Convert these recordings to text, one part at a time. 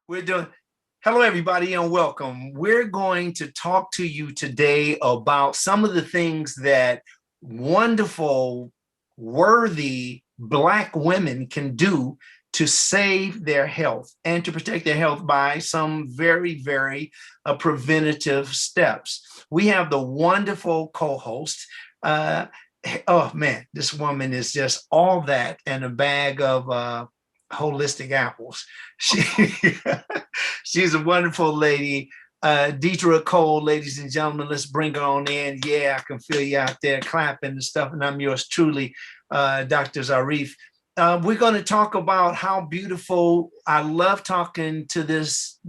We're doing, hello, everybody, and welcome. We're going to talk to you today about some of the things that wonderful, worthy Black women can do to save their health and to protect their health by some very preventative steps. We have the wonderful co-host. Uh, oh man, this woman is just all that and a bag of holistic apples. She she's a wonderful lady. Deidre Cole, ladies and gentlemen, let's bring her on in. Yeah, I can feel you out there clapping and stuff. And I'm yours truly, Dr. Zarif. We're going to talk about how beautiful. I love talking to this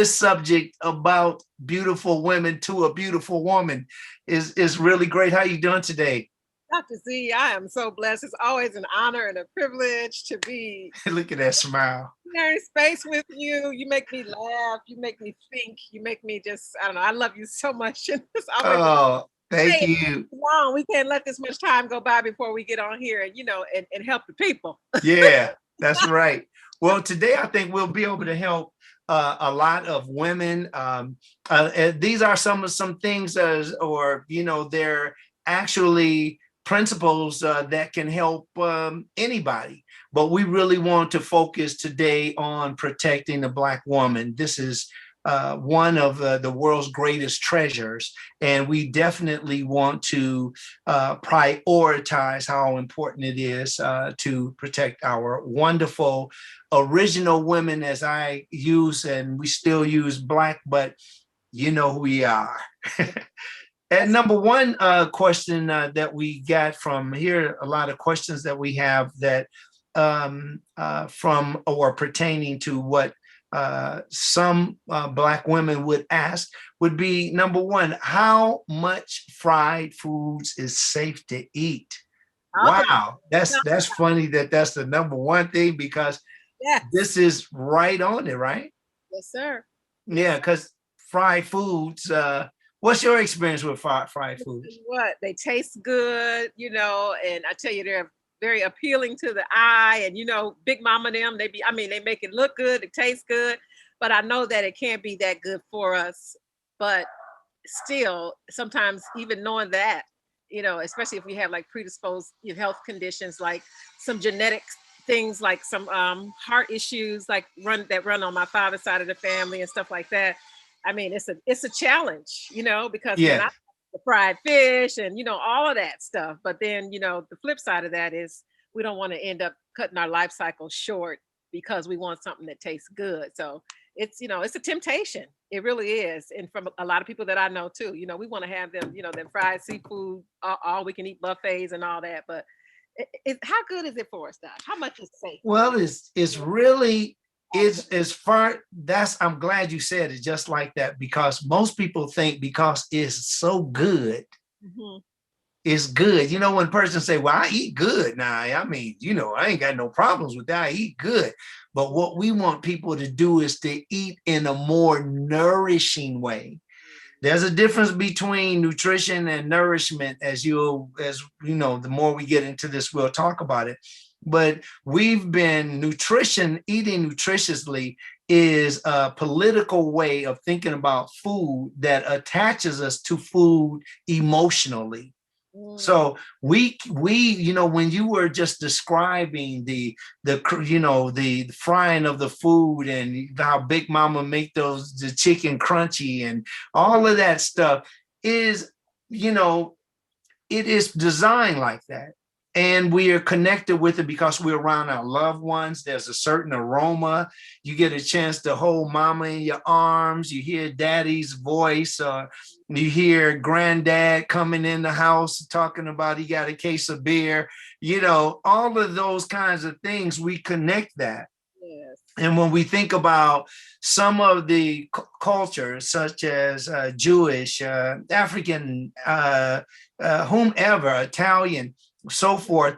subject about beautiful women to a beautiful woman is really great. How you doing today? Dr. Z, I am so blessed. It's always an honor and a privilege to be Look at that smile. in space with you. You make me laugh. You make me think. You make me just, I don't know. I love you so much. It's always Oh, thank hey, you. long. We can't let this much time go by before we get on here and, and help the people. Yeah, that's right. Well, today I think we'll be able to help a lot of women. These are some things they're actually principles that can help anybody. But we really want to focus today on protecting the Black woman. This is one of the world's greatest treasures, and we definitely want to prioritize how important it is to protect our wonderful original women, as I use, and we still use Black, but you know who we are. And number one question that we got from here, a lot of questions that we have that from or pertaining to what some Black women would ask would be number one, how much fried foods is safe to eat? Okay. Wow, that's funny that that's the number one thing because Yes. this is right on it, right? Yes, sir. Yeah, because fried foods. What's your experience with fried foods? What? They taste good, and I tell you, they're very appealing to the eye. And, Big Mama them, they make it look good, it tastes good, but I know that it can't be that good for us. But still, sometimes even knowing that, especially if we have like predisposed health conditions, like some genetic things, like some heart issues, like run on my father's side of the family and stuff like that. I mean, it's a challenge, because then I Yeah. the fried fish and all of that stuff. But then the flip side of that is we don't want to end up cutting our life cycle short because we want something that tastes good. So it's a temptation. It really is. And from a lot of people that I know too, we want to have them, them fried seafood, all we can eat buffets and all that. But how good is it for us, Doc? How much is safe? Well, it's really is as far that's I'm glad you said it just like that because most people think because it's so good, Mm-hmm. it's good. When persons say, well, I eat good now. I mean, I ain't got no problems with that. I eat good. But what we want people to do is to eat in a more nourishing way. There's a difference between nutrition and nourishment, as the more we get into this, we'll talk about it. But we've been eating nutritiously is a political way of thinking about food that attaches us to food emotionally. Mm. So we when you were just describing the frying of the food and how Big Mama make the chicken crunchy and all of that stuff is you know it is designed like that. And we are connected with it because we're around our loved ones. There's a certain aroma. You get a chance to hold mama in your arms. You hear daddy's voice. You hear granddad coming in the house talking about he got a case of beer. All of those kinds of things, we connect that. Yes. And when we think about some of the cultures, such as Jewish, African, whomever, Italian, so forth,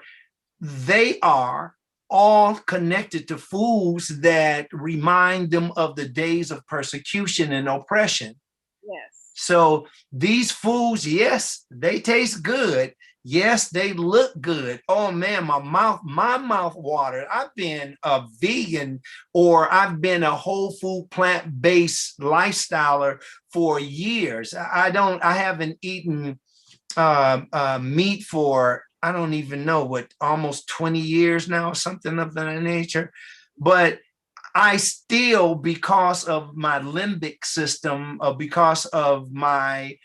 they are all connected to foods that remind them of the days of persecution and oppression. Yes. So these foods, yes, they taste good. Yes, they look good. Oh man, my mouth watered. I've been a vegan or I've been a whole food plant-based lifestyler for years. I haven't eaten meat for, I don't even know what, almost 20 years now, something of that nature. But I still, because of my limbic system, because of my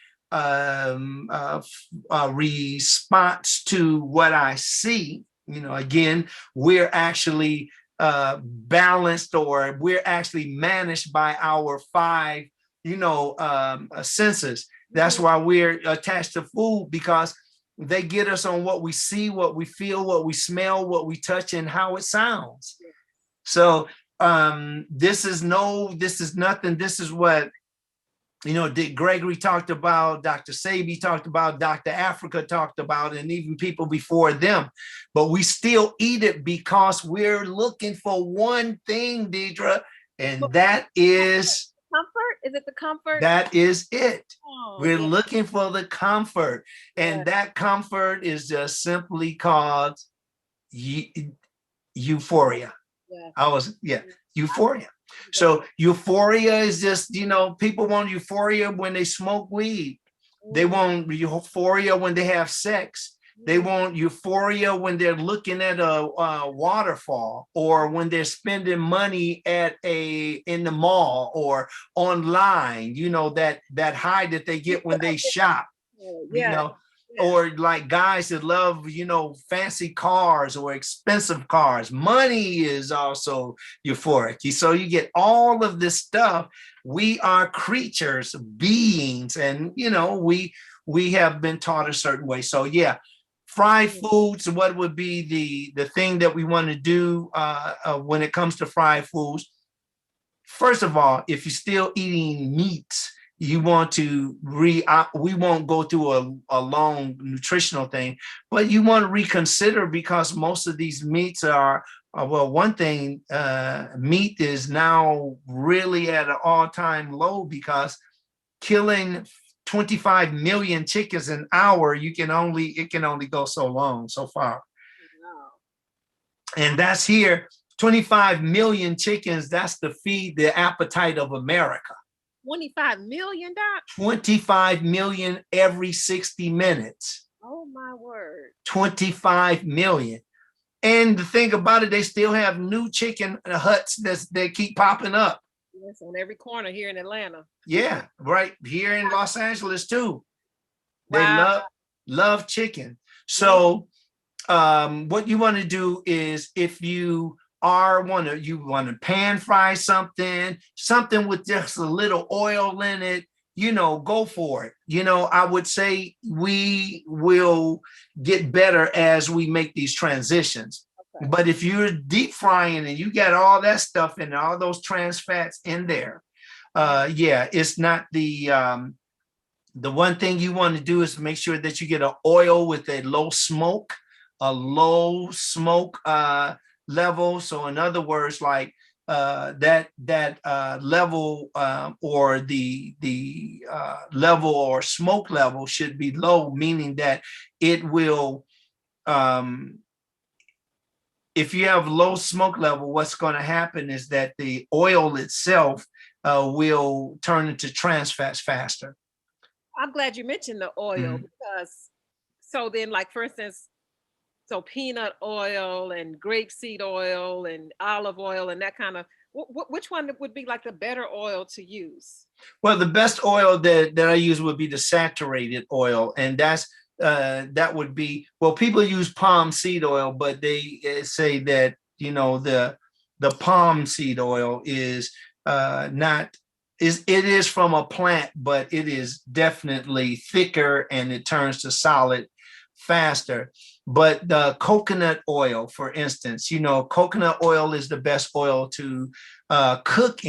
response to what I see, again, we're actually balanced, or we're actually managed by our five, senses. That's why we're attached to food, because they get us on what we see, what we feel, what we smell, what we touch, and how it sounds. So this is nothing. This is what, Dick Gregory talked about, Dr. Sabi talked about, Dr. Africa talked about, and even people before them. But we still eat it because we're looking for one thing, Deidre, and that is comfort. Is it the comfort? that is it. Oh, We're yeah. looking for the comfort, and that comfort is just simply called euphoria. Yeah. Euphoria. So euphoria is just, people want euphoria when they smoke weed. They want euphoria when they have sex. They want euphoria when they're looking at a waterfall, or when they're spending money in the mall or online, that high that they get when they shop, Yeah. or like guys that love, fancy cars or expensive cars. Money is also euphoric. So you get all of this stuff. We are creatures, beings, and we have been taught a certain way. So yeah, fried foods. What would be the thing that we want to do when it comes to fried foods? First of all, if you're still eating meats, you want to we won't go through a long nutritional thing, but you want to reconsider, because most of these meats are, well, one thing, meat is now really at an all-time low, because killing 25 million chickens an hour, it can only go so long, so far. And that's here, 25 million chickens, that's to feed the appetite of America. 25 million, Doc? 25 million every 60 minutes. Oh my word. 25 million. And the thing about it, they still have new chicken huts that keep popping up. Yes, on every corner here in Atlanta. Yeah, right here in Los Angeles too. They love chicken. So what you want to do is, if you want to pan fry something with just a little oil in it, go for it. I would say we will get better as we make these transitions. Okay. But if you're deep frying and you got all that stuff and all those trans fats in there, it's not the one thing you want to do is make sure that you get an oil with a low smoke level. So in other words, like that level or the level or smoke level should be low, meaning that it will, if you have low smoke level, what's going to happen is that the oil itself will turn into trans fats faster. I'm glad you mentioned the oil, because so then, like, for instance, so peanut oil and grapeseed oil and olive oil and that kind of, which one would be like the better oil to use? Well, the best oil that I use would be the saturated oil. And that would be, well, people use palm seed oil, but they say that, the palm seed oil is it is from a plant, but it is definitely thicker and it turns to solid faster. But the coconut oil, for instance, coconut oil is the best oil to cook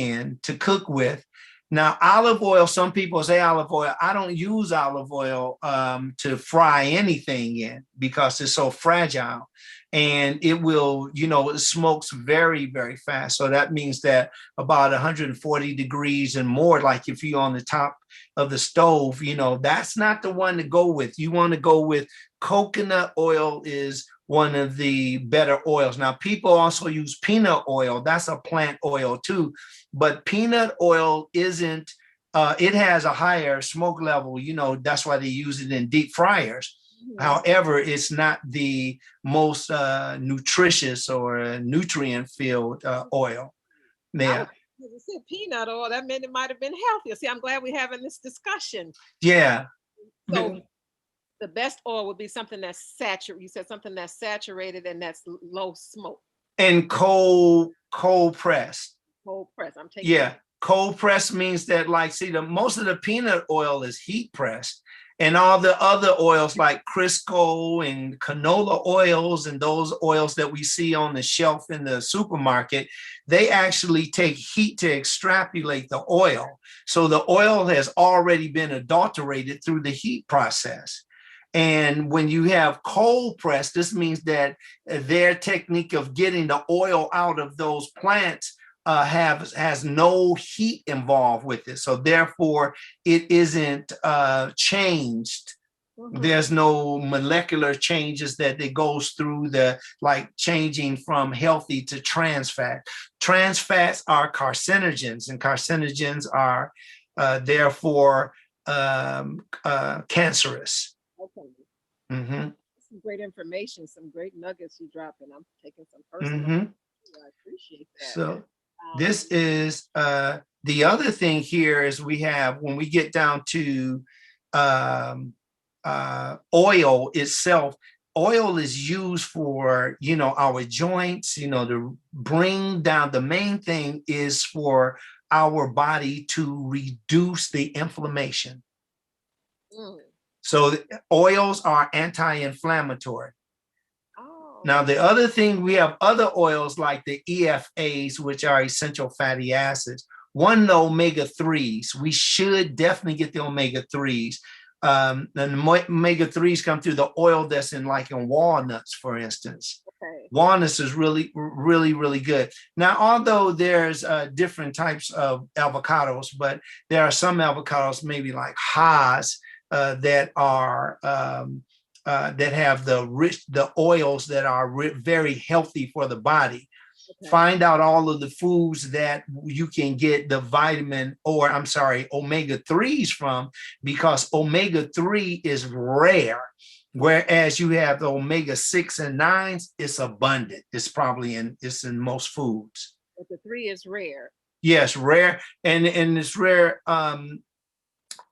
with. Now, olive oil, some people say olive oil. I don't use olive oil to fry anything in because it's so fragile. And it will, it smokes very, very fast. So that means that about 140 degrees and more, like if you're on the top of the stove, that's not the one to go with. You want to go with coconut oil is one of the better oils. Now, people also use peanut oil. That's a plant oil too. But peanut oil isn't, it has a higher smoke level, that's why they use it in deep fryers. Mm-hmm. However, it's not the most nutritious or nutrient filled oil. Yeah. You said peanut oil, that meant it might have been healthier. See, I'm glad we're having this discussion. Yeah. So the best oil would be something that's saturated. You said something that's saturated and that's low smoke. And cold pressed. Cold press. I'm taking. Yeah. Cold press means that, like, see, most of the peanut oil is heat pressed, and all the other oils like Crisco and canola oils and those oils that we see on the shelf in the supermarket, they actually take heat to extrapolate the oil. So the oil has already been adulterated through the heat process. And when you have cold press, this means that their technique of getting the oil out of those plants has no heat involved with it. So therefore, it isn't changed. Mm-hmm. There's no molecular changes that it goes through, like changing from healthy to trans fat. Trans fats are carcinogens, and carcinogens are therefore cancerous. Okay. Mm-hmm. Some great information, some great nuggets you dropping. I'm taking some personal. Mm-hmm. I appreciate that. So this is the other thing here is we have, when we get down to oil itself, oil is used for, our joints, to bring down. The main thing is for our body to reduce the inflammation. Mm. So oils are anti-inflammatory. Now, the other thing, we have other oils like the EFAs, which are essential fatty acids. One, the omega-3s. We should definitely get the omega-3s. And omega-3s come through the oil that's in walnuts, for instance. Okay. Walnuts is really, really, really good. Now, although there's different types of avocados, but there are some avocados, maybe like Haas, that are that have the oils that are very healthy for the body. Okay. Find out all of the foods that you can get the omega-3s from, because omega-3 is rare. Whereas you have the omega-6 and 9s, it's abundant. It's in most foods. But the 3 is rare. Yes, rare. And it's rare.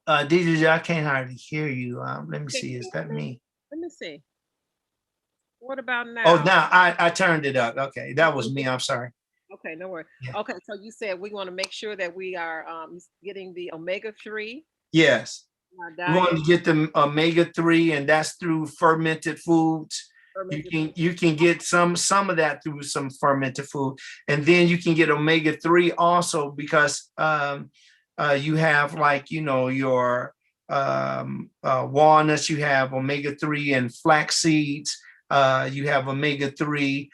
DJ, I can't hardly hear you. Let me see. Is that me? Let me see. What about now? Oh, now I turned it up. Okay, that was me. I'm sorry. Okay, no worries. Yeah. Okay, so you said we want to make sure that we are getting the omega-3. Yes. We want to get the omega-3, and that's through fermented foods. You can get some of that through some fermented food, and then you can get omega-3 also because you have your walnuts, you have omega-3 in flax seeds, you have omega-3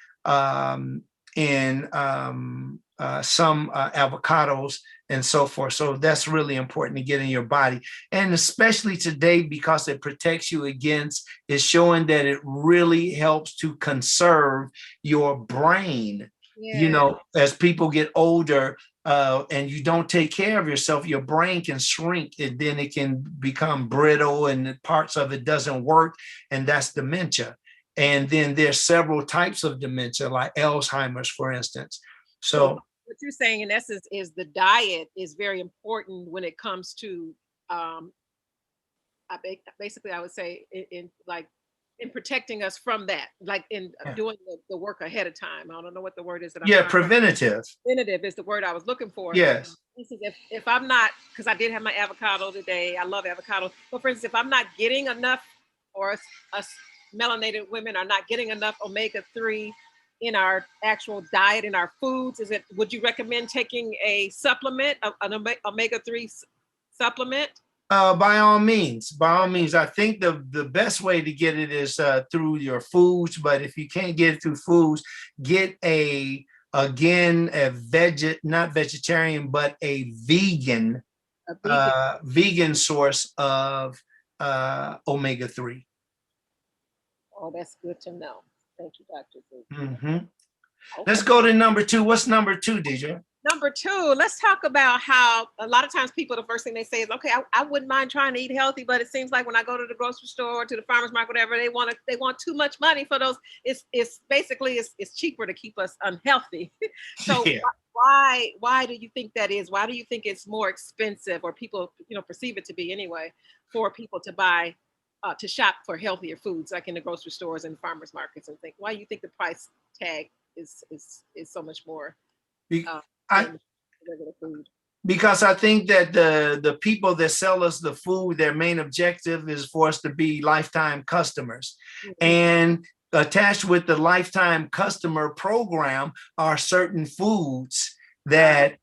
in some avocados and so forth. So that's really important to get in your body. And especially today, because it protects you against, it's showing that it really helps to conserve your brain. Yeah. As people get older, and you don't take care of yourself, your brain can shrink, and then it can become brittle, and parts of it doesn't work, and that's dementia. And then there's several types of dementia, like Alzheimer's, for instance. So what you're saying in essence is the diet is very important when it comes to, basically I would say in protecting us from that, like in doing the work ahead of time. I don't know what the word is that I'm preventative. Preventative is the word I was looking for. Yes. If I'm not, because I did have my avocado today, I love avocado. But for instance, if I'm not getting enough, or us melanated women are not getting enough omega-3 in our actual diet, in our foods? Would you recommend taking a supplement, an omega-3 supplement? By all means, by all means. I think the best way to get it is through your foods. But if you can't get it through foods, get a not vegetarian, but a vegan vegan source of omega-3. Oh, that's good to know. Thank you, Dr. Mm-hmm. Okay. Let's go to number 2. What's number 2, DJ? Number 2, let's talk about how a lot of times people, the first thing they say is, okay, I wouldn't mind trying to eat healthy, but it seems like when I go to the grocery store or to the farmer's market, whatever, they want too much money for those. It's basically cheaper to keep us unhealthy. So Yeah. why do you think that is? Why do you think it's more expensive, or people, perceive it to be anyway, for people to buy to shop for healthier foods, like in the grocery stores and farmers markets, and think, why do you think the price tag is so much more? I, food. Because I think that the people that sell us the food, their main objective is for us to be lifetime customers. Mm-hmm. And attached with the lifetime customer program are certain foods that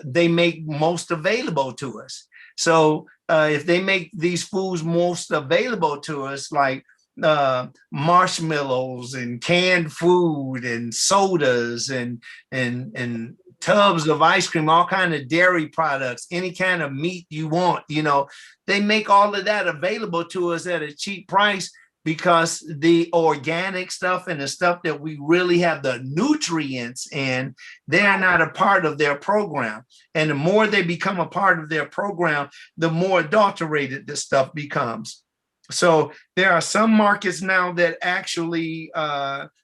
they make most available to us. So if they make these foods most available to us, like marshmallows and canned food and sodas and tubs of ice cream, all kind of dairy products, any kind of meat you want, they make all of that available to us at a cheap price, because the organic stuff and the stuff that we really have the nutrients in, they're not a part of their program. And the more they become a part of their program, the more adulterated this stuff becomes. So there are some markets now that actually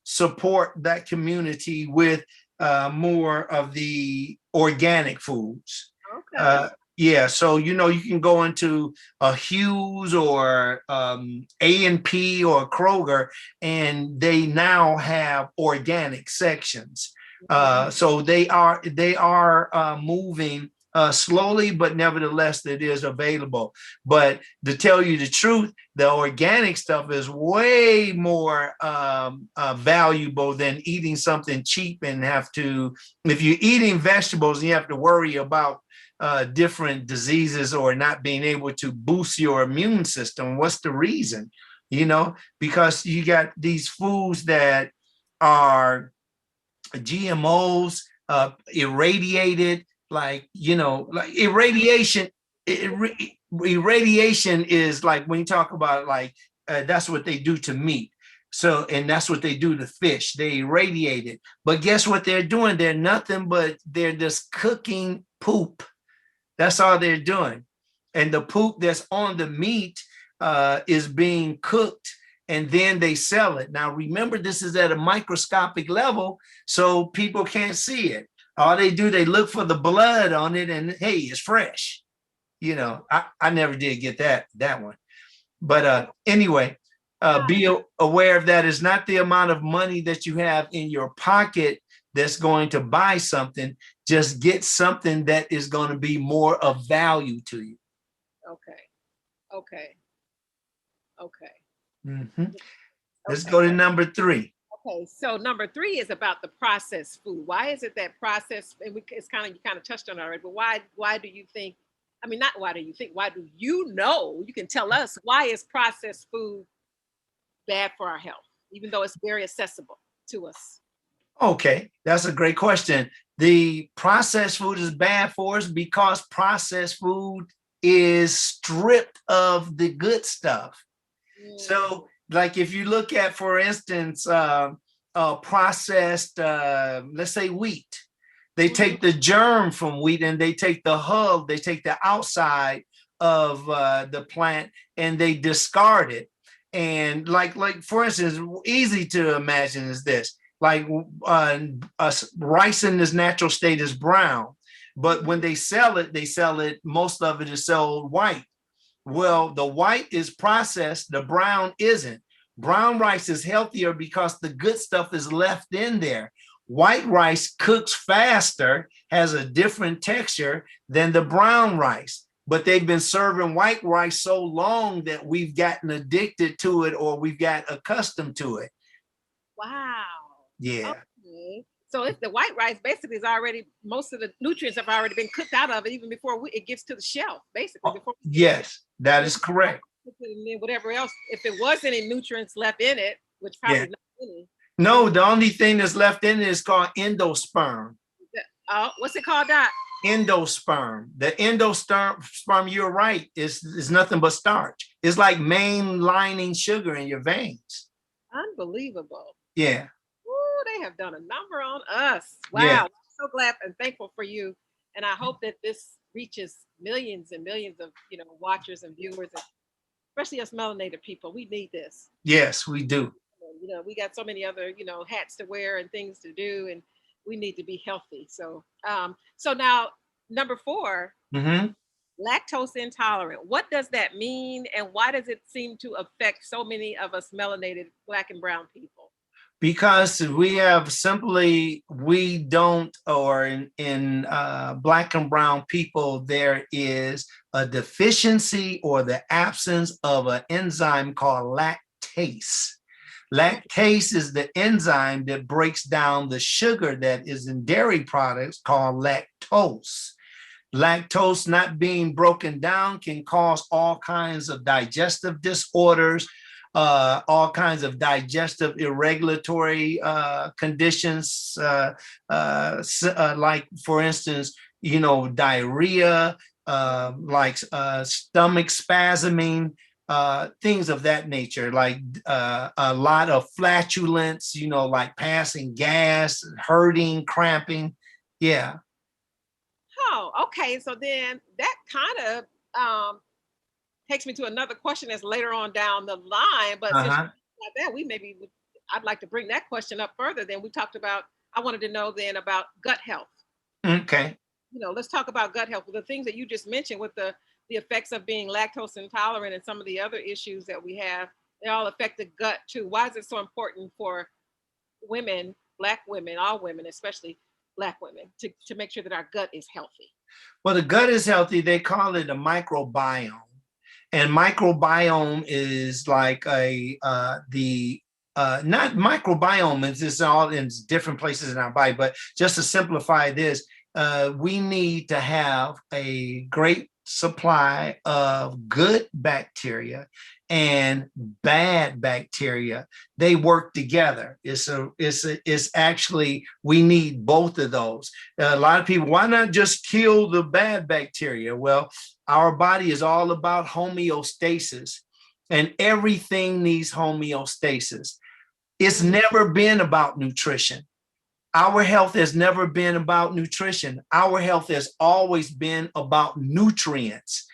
support that community with more of the organic foods. Okay. Yeah, so you can go into a Hughes or A&P or Kroger, and they now have organic sections. So they are moving slowly, but nevertheless, it is available. But to tell you the truth, the organic stuff is way more valuable than eating something cheap and if you're eating vegetables and you have to worry about different diseases or not being able to boost your immune system, what's the reason? Because you got these foods that are GMOs, irradiated, like irradiation. Irradiation is like, when you talk about that's what they do to meat. So, and that's what they do to fish. They irradiate it. But guess what they're doing? They're nothing but they're just cooking poop. That's all they're doing. And the poop that's on the meat is being cooked, and then they sell it. Now, remember, this is at a microscopic level, so people can't see it. All they do, they look for the blood on it, and hey, it's fresh. I never did get that one. But anyway, be aware of that. It's not the amount of money that you have in your pocket that's going to buy something. Just get something that is going to be more of value to you. Okay. Mm-hmm. Let's go to number 3. Okay, so number 3 is about the processed food. Why is it that processed, and you kind of touched on it already, but why do you think, I mean, not why do you think, why do you know, you can tell us, why is processed food bad for our health, even though it's very accessible to us? Okay, that's a great question. The processed food is bad for us because processed food is stripped of the good stuff. So, like, if you look at, for instance, processed, let's say wheat, they take the germ from wheat and they take the hull, they take the outside of the plant and they discard it. And like for instance, easy to imagine is this: like rice in its natural state is brown, but when they sell it, most of it is sold white. Well, the white is processed, the brown isn't. Brown rice is healthier because the good stuff is left in there. White rice cooks faster, has a different texture than the brown rice, but they've been serving white rice so long that we've gotten addicted to it, or we've got accustomed to it. Wow. Yeah. Okay. So it's the white rice basically is already, most of the nutrients have already been cooked out of it even before it gets to the shelf, basically Oh, before we get it. yes, that Yeah. is correct. And then whatever else, if it was any nutrients left in it, which Yeah. probably not any, No, then the only thing that's left in it is called endosperm. what's it called, Doc? Endosperm. The endosperm, you're right, is nothing but starch. It's like mainlining sugar in your veins. Unbelievable. Yeah. Ooh, they have done a number on us. Yeah. Wow. I'm so glad and thankful for you. And I hope that this reaches millions and millions of, watchers and viewers, and especially us melanated people. We need this. Yes, we do. We got so many other, hats to wear and things to do, and we need to be healthy. So now number 4, Mm-hmm. lactose intolerant. What does that mean, and why does it seem to affect so many of us melanated Black and brown people? Because we don't, or in Black and brown people, there is a deficiency or the absence of an enzyme called lactase. Lactase is the enzyme that breaks down the sugar that is in dairy products called lactose. Lactose not being broken down can cause all kinds of digestive disorders, all kinds of digestive irregulatory conditions, like, for instance, diarrhea, stomach spasming, things of that nature, like a lot of flatulence, like passing gas, hurting, cramping. Yeah. Oh, okay. So then that kind of takes me to another question that's later on down the line. But since Uh-huh. like that, I'd like to bring that question up further. Then we talked about, I wanted to know then about gut health. Okay. Let's talk about gut health. The things that you just mentioned with the effects of being lactose intolerant and some of the other issues that we have, they all affect the gut too. Why is it so important for women, Black women, all women, especially Black women, to make sure that our gut is healthy? Well, the gut is healthy. They call it a microbiome. And microbiome is like the not microbiome, it's just all in different places in our body. But just to simplify this, we need to have a great supply of good bacteria and bad bacteria. They work together. It's actually, we need both of those. A lot of people, why not just kill the bad bacteria? Well, our body is all about homeostasis, and everything needs homeostasis. It's never been about nutrition. Our health has never been about nutrition. Our health has always been about nutrients.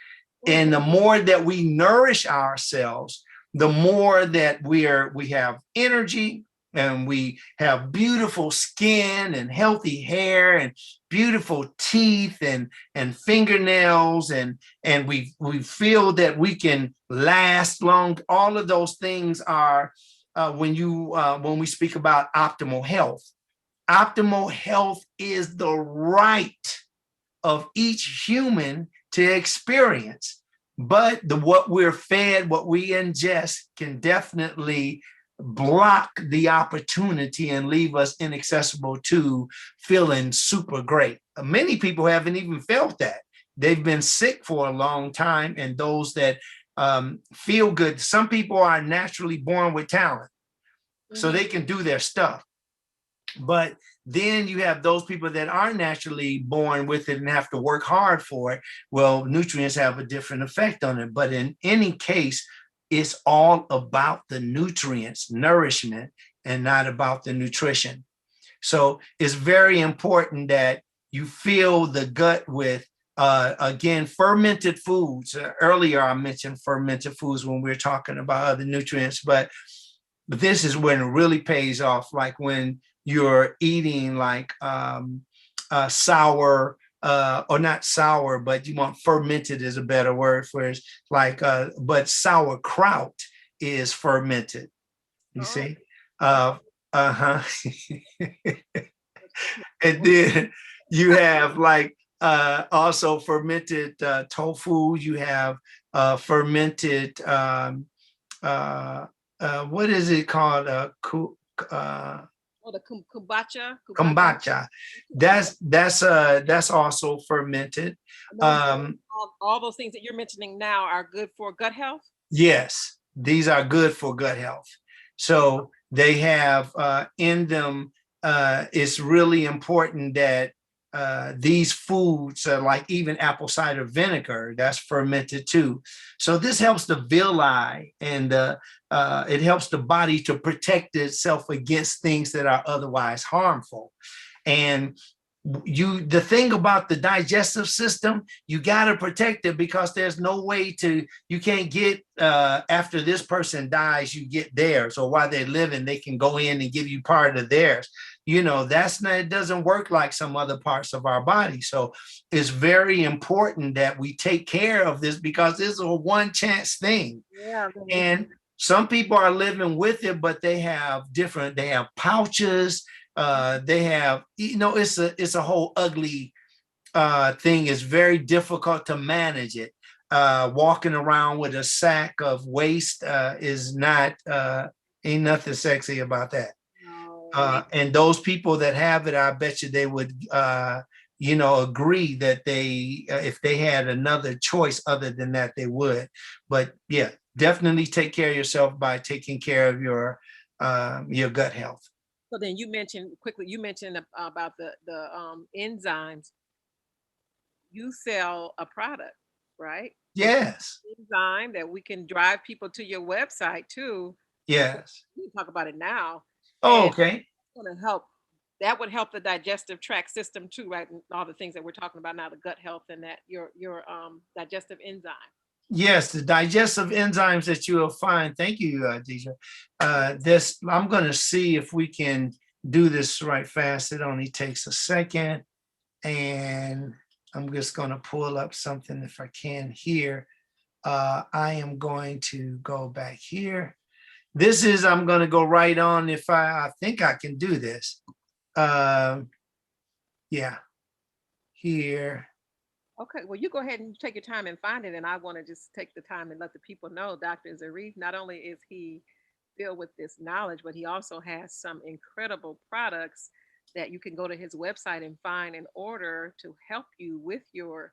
And the more that we nourish ourselves, the more that we have energy, and we have beautiful skin and healthy hair and beautiful teeth and fingernails, and we feel that we can last long. All of those things are when we speak about optimal health. Optimal health is the right of each human to experience. But what we're fed, what we ingest, can definitely block the opportunity and leave us inaccessible to feeling super great. Many people haven't even felt that. They've been sick for a long time, and those that feel good, some people are naturally born with talent, so they can do their stuff. But then you have those people that are naturally born with it and have to work hard for it. Well, nutrients have a different effect on it. But in any case, it's all about the nutrients, nourishment, and not about the nutrition. So it's very important that you fill the gut with, again, fermented foods. Earlier, I mentioned fermented foods when we were talking about other nutrients, but this is when it really pays off, like when you're eating like sour, or not sour, but you want fermented is a better word for it. Like, but sauerkraut is fermented. You see? Uh-huh. And then you have like also fermented tofu. You have fermented what is it called? Oh, the kombucha. kombucha. That's also fermented. All those things that you're mentioning now are good for gut health. Yes, these are good for gut health. So they have in them, it's really important that these foods, like even apple cider vinegar, that's fermented too. So this helps the villi and it helps the body to protect itself against things that are otherwise harmful. And the thing about the digestive system, you got to protect it, because there's no way you can't get after this person dies, you get theirs, or while they're living they can go in and give you part of theirs. That's not, it doesn't work like some other parts of our body. So it's very important that we take care of this, because this is a one chance thing. Yeah. And some people are living with it, but they have pouches, they have, it's a whole ugly thing. It's very difficult to manage it. Walking around with a sack of waste is not, ain't nothing sexy about that. And those people that have it, I bet you they would agree that if they had another choice other than that, they would. But yeah, definitely take care of yourself by taking care of your gut health. So then you mentioned about the enzymes. You sell a product, right? Yes. Enzyme that we can drive people to your website too. Yes. We can talk about it now. Oh, okay. Going to help. That would help the digestive tract system too, right? And all the things that we're talking about now, the gut health and that your digestive enzyme. Yes, the digestive enzymes that you will find. Thank you, Deja. I'm going to see if we can do this right fast. It only takes a second. And I'm just going to pull up something if I can here. I am going to go back here. I'm going to go right on. If I think I can do this. Yeah, here. Okay, well, you go ahead and take your time and find it. And I want to just take the time and let the people know Dr. Zarif, not only is he filled with this knowledge, but he also has some incredible products that you can go to his website and find and order to help you with your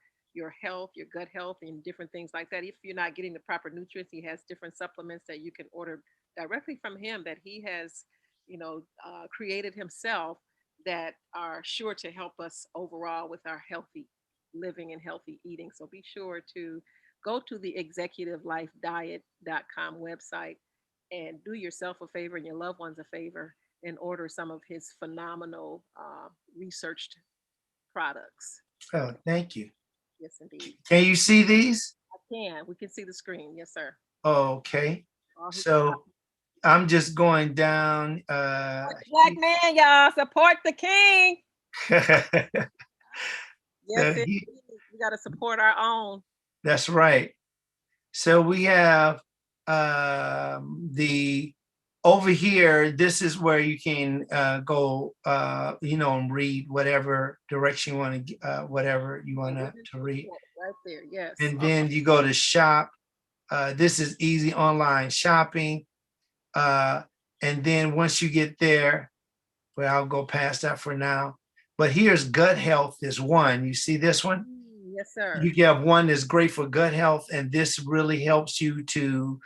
health, your gut health, and different things like that. If you're not getting the proper nutrients, he has different supplements that you can order directly from him that he has, created himself, that are sure to help us overall with our healthy living and healthy eating. So be sure to go to the executivelifediet.com website and do yourself a favor and your loved ones a favor and order some of his phenomenal researched products. Oh, thank you. Yes, indeed. Can you see these? I can. We can see the screen. Yes, sir. Okay. So I'm just going down. Black man, y'all, support the king. Yes, we got to support our own. That's right. So we have the over here. This is where you can go, and read whatever direction you want to, whatever you want to read. Right there, yes. And then you go to shop. This is easy online shopping. And then once you get there, well, I'll go past that for now. But here's gut health is one. You see this one? Yes, sir. You have one that's great for gut health, and this really helps you to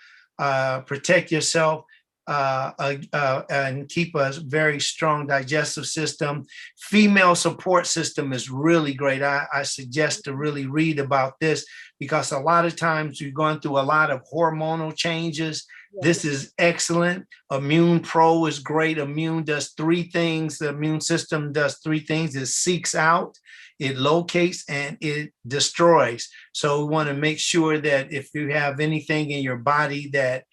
protect yourself and keep a very strong digestive system. Female support system is really great. I suggest to really read about this, because a lot of times you're going through a lot of hormonal changes. This is excellent. Immune Pro is great. Immune does three things. The immune system does three things. It seeks out, it locates, and it destroys. So we want to make sure that if you have anything in your body that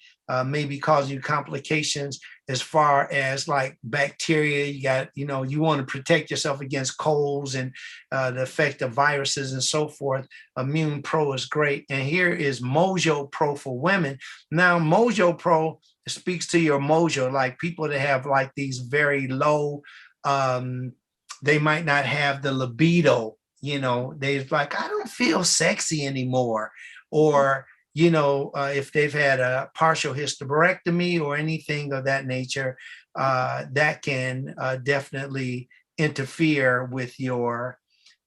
may be causing you complications, as far as like bacteria, you want to protect yourself against colds and the effect of viruses and so forth. Immune Pro is great. And here is Mojo Pro for women. Now, Mojo Pro speaks to your mojo, like people that have like these very low, they might not have the libido, they're like, I don't feel sexy anymore. Or if they've had a partial hysterectomy or anything of that nature, that can definitely interfere with your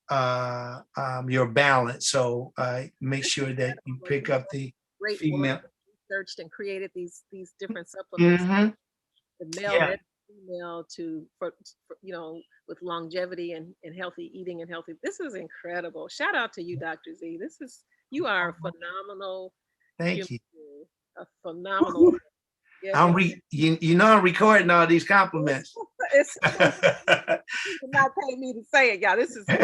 balance. So make sure that you pick up the Great work, female. researched and created these different supplements, Mm-hmm. the male Yeah. and female for, you know, with longevity and healthy eating and healthy. This is incredible. Shout out to you, Dr. Z. You are a phenomenal human Thank you. being. A phenomenal. Yes, I'm you know I'm recording all these compliments. it's not paying me to say it, y'all. This is real.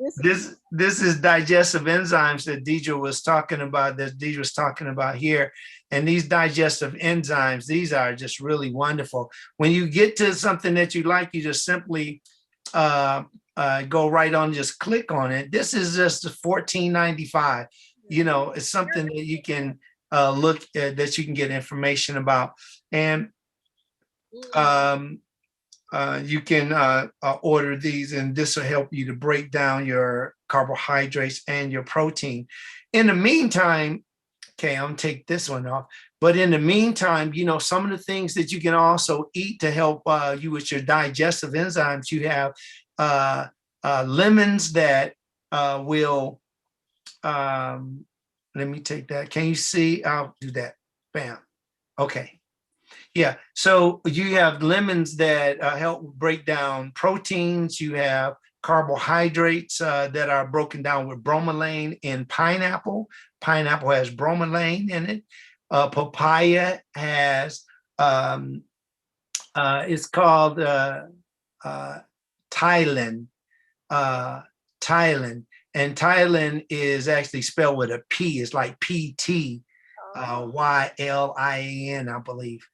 This is This is digestive enzymes that Deidre was talking about, that Deidre was talking about here. And these digestive enzymes, these are just really wonderful. When you get to something that you like, you just simply go right on, just click on it. This is just $14.95. You know, it's something that you can look at, that you can get information about. And you can order these, and this will help you to break down your carbohydrates and your protein. In the meantime, okay, I'm gonna take this one off. But in the meantime, you know, some of the things that you can also eat to help you with your digestive enzymes, you have lemons that will, let me take that. Can you see? I'll do that. Bam. Okay. Yeah, so you have lemons that help break down proteins. You have carbohydrates that are broken down with bromelain in pineapple. Pineapple has bromelain in it. Papaya has, it's called Thailand. Thailand. And Thailand is actually spelled with a P. It's like PT, YLIAN, I believe.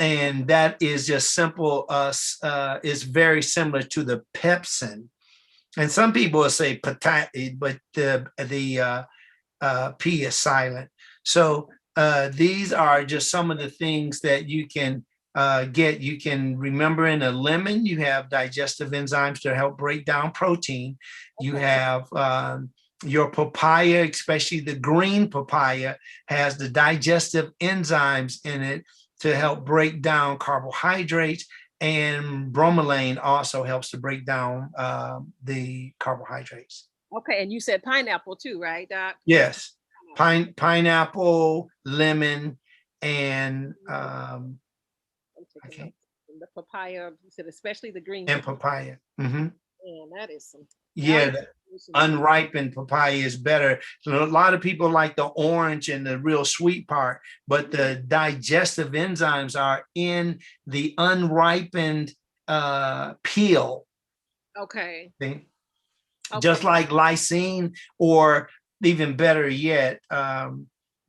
And that is just simple. It's very similar to the pepsin. And some people will say potato, but the P is silent. So these are just some of the things that you can get. You can remember in a lemon, you have digestive enzymes to help break down protein. You have your papaya, especially the green papaya, has the digestive enzymes in it to help break down carbohydrates. And bromelain also helps to break down the carbohydrates. Okay, and you said pineapple too, right, Doc? Yes, pineapple, lemon, and okay, the papaya. You said especially the green and papaya. Mm-hmm. And that is some Yeah, the unripened papaya is better. So a lot of people like the orange and the real sweet part, but the digestive enzymes are in the unripened peel. Okay. See? Just like lysine, or even better yet,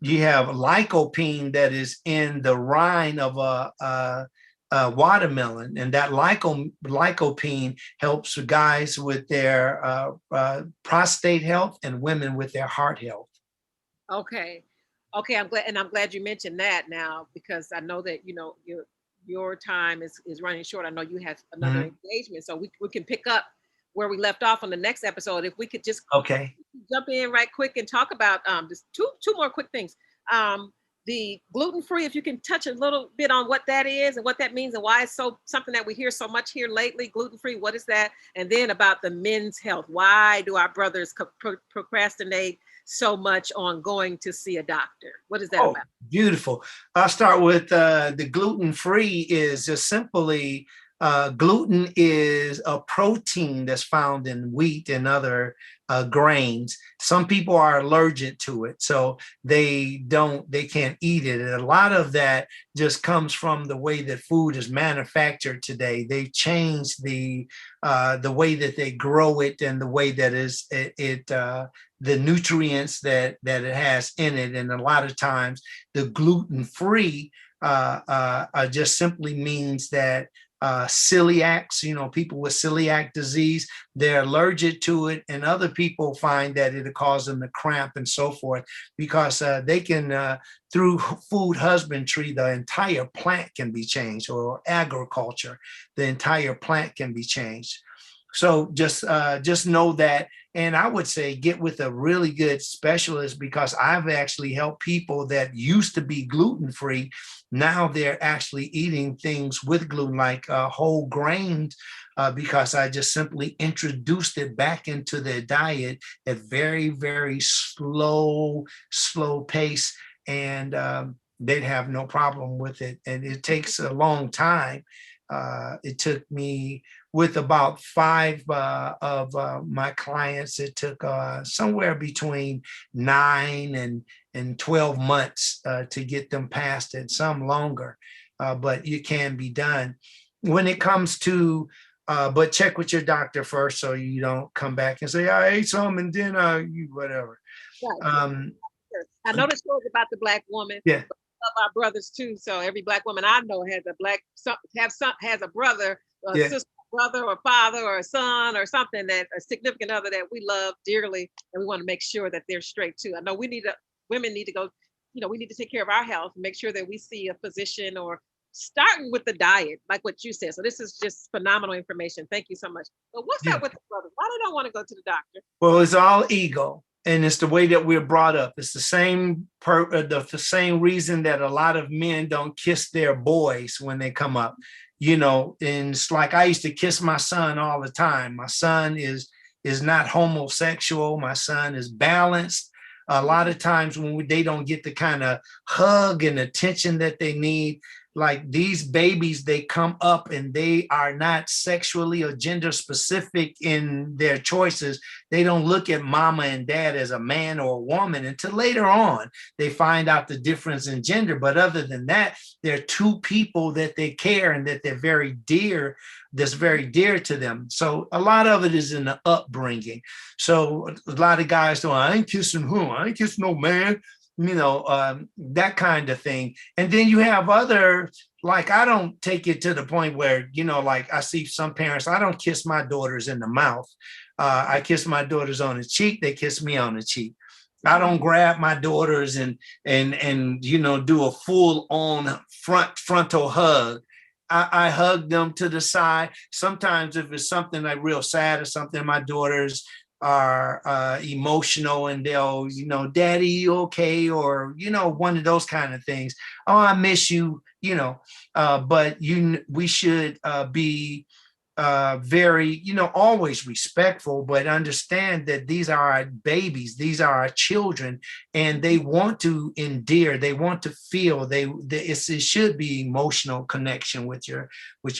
you have lycopene that is in the rind of a watermelon, and that lycopene helps guys with their prostate health and women with their heart health. Okay. Okay, I'm glad you mentioned that now, because I know that, you know, your time is running short. I know you have another engagement, so we can pick up where we left off on the next episode. If we could just jump in right quick and talk about just two more quick things. The gluten-free, if you can touch a little bit on what that is and what that means and why it's so something that we hear so much here lately. Gluten-free, what is that? And then about the men's health. Why do our brothers procrastinate so much on going to see a doctor? What is that about? Beautiful. I'll start with the gluten-free is just simply gluten is a protein that's found in wheat and other grains. Some people are allergic to it, so they can't eat it. And a lot of that just comes from the way that food is manufactured today. They've changed the way that they grow it and the way that the nutrients that it has in it. And a lot of times the gluten-free just simply means that celiacs, you know, people with celiac disease, they're allergic to it, and other people find that it'll cause them to cramp and so forth, because they can, through food husbandry, the entire plant can be changed, or agriculture, the entire plant can be changed. So just know that. And I would say get with a really good specialist, because I've actually helped people that used to be gluten free. Now they're actually eating things with gluten, like whole grains, because I just simply introduced it back into their diet at very, very slow pace. And they'd have no problem with it. And it takes a long time. It took me, with about five of my clients, it took somewhere between 9 and 12 months to get them past it, some longer, but it can be done. When it comes to, but check with your doctor first, so you don't come back and say, I ate some and then you whatever. Right. Um, I know the stories about the Black woman. yeah, Of our brothers too. So every Black woman I know has a has a brother, a yeah, sister, brother, or father, or a son, or something, that a significant other that we love dearly, and we want to make sure that they're straight too. I know women need to go. We need to take care of our health, make sure that we see a physician, or starting with the diet, like what you said. So this is just phenomenal information. Thank you so much. But what's yeah. up with the brothers? Why they don't want to go to the doctor? Well, it's all ego, and it's the way that we're brought up. It's the same reason that a lot of men don't kiss their boys when they come up. And it's like I used to kiss my son all the time. My son is not homosexual. My son is balanced. A lot of times when they don't get the kind of hug and attention that they need, like these babies, they come up and they are not sexually or gender specific in their choices. They don't look at mama and dad as a man or a woman until later on they find out the difference in gender. But other than that, they're two people that they care and that they're very dear, that's very dear to them. So a lot of it is in the upbringing. So a lot of guys say, I ain't kissing who? I ain't kissing no man. That kind of thing. And then you have other, like, I don't take it to the point where, like I see some parents, I don't kiss my daughters in the mouth. I kiss my daughters on the cheek. They kiss me on the cheek. I don't grab my daughters and do a full on frontal hug. I hug them to the side. Sometimes if it's something like real sad or something, my daughters are emotional and they'll, daddy, you okay? Or, one of those kind of things. Oh, I miss you, but we should be very, always respectful, but understand that these are our babies, these are our children, and they want to endear, they want to feel, it should be emotional connection with your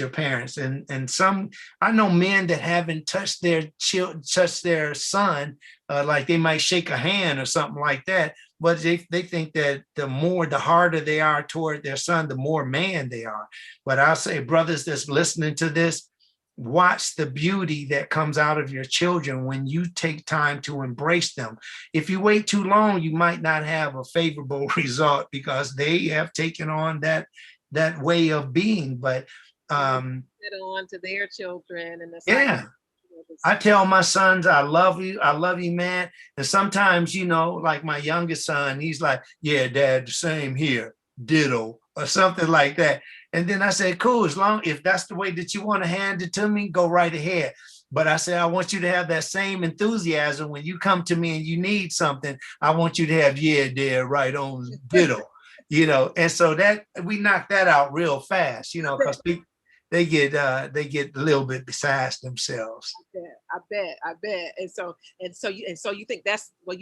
parents. And some, I know men that haven't touched touched their son, like they might shake a hand or something like that, but they think that the harder they are toward their son, the more man they are. But I'll say, brothers that's listening to this, watch the beauty that comes out of your children when you take time to embrace them. If you wait too long, you might not have a favorable result, because they have taken on that way of being. But On to their children, and the cycle. yeah, I tell my sons, I love you, man. And sometimes, like my youngest son, he's like, yeah, dad, the same here, ditto, or something like that. And then I said, cool, as long if that's the way that you want to hand it to me, go right ahead. But I said, I want you to have that same enthusiasm when you come to me and you need something. I want you to have, yeah, dad, right on, ditto. And so that we knocked that out real fast, because they get a little bit besides themselves. I bet. And so you think that's, well,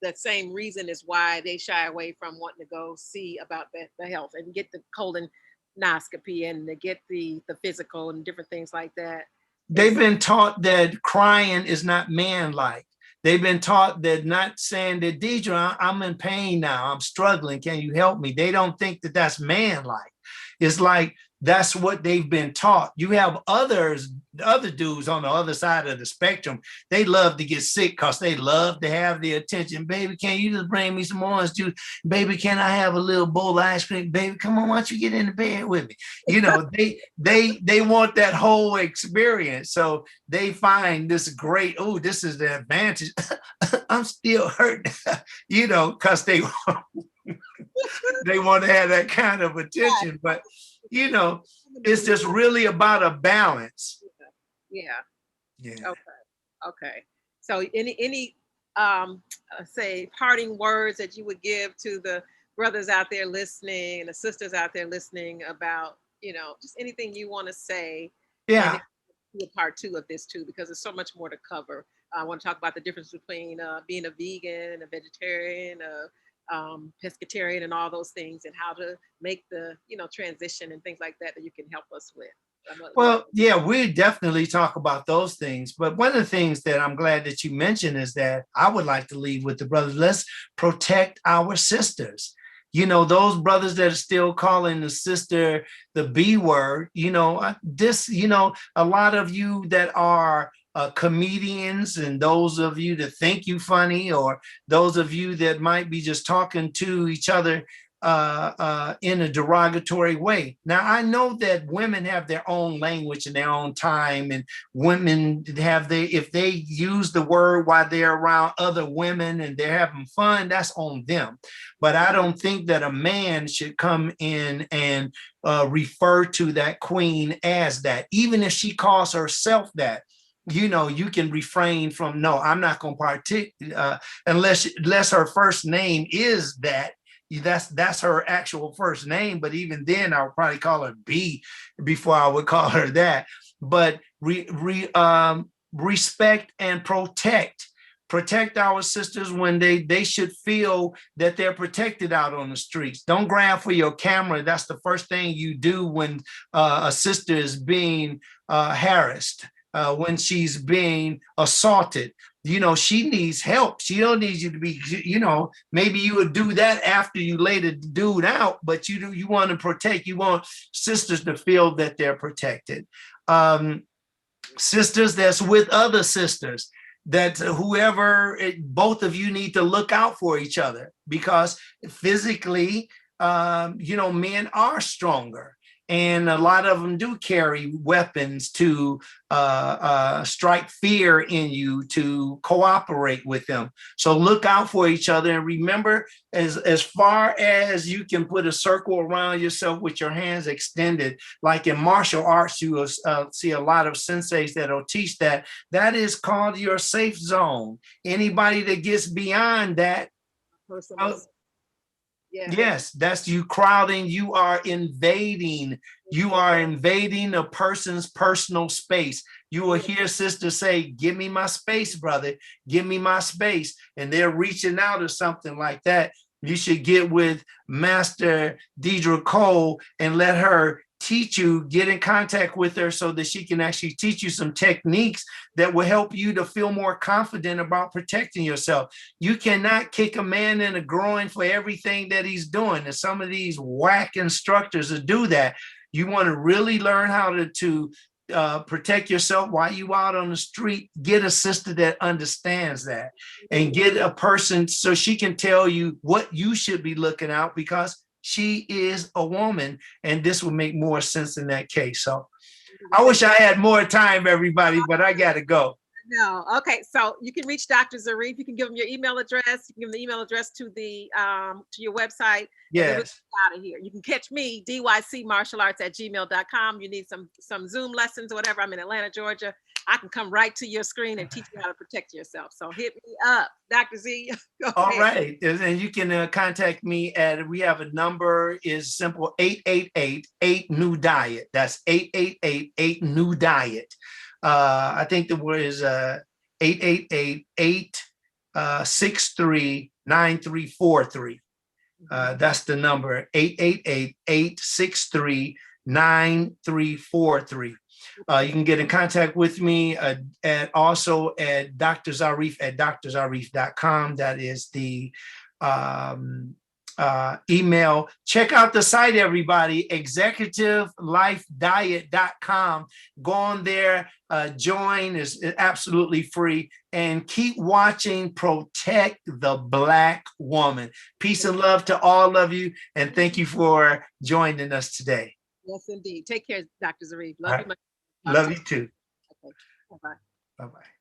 that same reason is why they shy away from wanting to go see about the health and get the colonoscopy and to get the physical and different things like that. They've been taught that crying is not manlike. They've been taught that, not saying that, Deidre, I'm in pain now, I'm struggling, can you help me? They don't think that that's manlike. It's like that's what they've been taught. You have other dudes on the other side of the spectrum. They love to get sick because they love to have the attention. Baby, can you just bring me some orange juice? Baby, can I have a little bowl of ice cream? Baby, come on, why don't you get in the bed with me? They want that whole experience. So they find this great, oh, this is the advantage. I'm still hurt, because they want to have that kind of attention. But it's just really about a balance. Yeah. Yeah. Okay. So any say parting words that you would give to the brothers out there listening and the sisters out there listening about, just anything you want to say, and Yeah. then do a part two of this too, because there's so much more to cover. I want to talk about the difference between being a vegan, a vegetarian, a pescatarian, and all those things, and how to make the transition and things like that that you can help us with. Well, yeah, we definitely talk about those things. But one of the things that I'm glad that you mentioned is that I would like to leave with the brothers. Let's protect our sisters. Those brothers that are still calling the sister the B word, a lot of you that are comedians, and those of you that think you funny, or those of you that might be just talking to each other in a derogatory way. Now, I know that women have their own language and their own time, and women if they use the word while they're around other women and they're having fun, that's on them. But I don't think that a man should come in and refer to that queen as that, even if she calls herself that. You can refrain from, no, I'm not going to partake unless her first name is that. That's her actual first name, but even then I would probably call her B before I would call her that. But respect and protect our sisters when they should feel that they're protected out on the streets. Don't grab for your camera. That's the first thing you do when a sister is being harassed, when she's being assaulted. She needs help. She don't need you to be, maybe you would do that after you lay the dude out, but you want to protect, you want sisters to feel that they're protected. Sisters that's with other sisters, that whoever, both of you need to look out for each other, because physically, men are stronger. And a lot of them do carry weapons to strike fear in you, to cooperate with them. So look out for each other, and remember, as far as you can put a circle around yourself with your hands extended, like in martial arts, you will see a lot of senseis that'll teach that. That is called your safe zone. Anybody that gets beyond that, yes, that's you crowding. You are invading. You are invading a person's personal space. You will hear sisters say, "Give me my space, brother. Give me my space." And they're reaching out or something like that. You should get with Master Deidre Cole and let her teach you, get in contact with her so that she can actually teach you some techniques that will help you to feel more confident about protecting yourself. You cannot kick a man in the groin for everything that he's doing. And some of these whack instructors that do that. You want to really learn how to protect yourself while you out on the street. Get a sister that understands that, and get a person so she can tell you what you should be looking out, because she is a woman, and this will make more sense in that case. So I wish I had more time, everybody, but I gotta go. No. Okay. So you can reach Dr. Zarif. You can give him your email address. You can give him the email address to your website. Yes. Out of here. You can catch me, dycmartialarts@gmail.com. You need some Zoom lessons or whatever. I'm in Atlanta, Georgia. I can come right to your screen and teach you how to protect yourself. So hit me up, Dr. Z. All right. And you can contact me we have a number, is simple, 888-8-NEW-DIET. That's 888-8-NEW-DIET. I think the word is 888-863-9343. That's the number, 888-863-9343. You can get in contact with me also at Dr. Zarif at drzarif.com. That is the email. Check out the site, everybody, executivelifediet.com. Go on there, join, is absolutely free, and keep watching Protect the Black Woman. Peace and love to all of you, and thank you for joining us today. Yes, indeed. Take care, Dr. Zarif. Love you much. Love you too. Okay. Bye-bye. Bye-bye.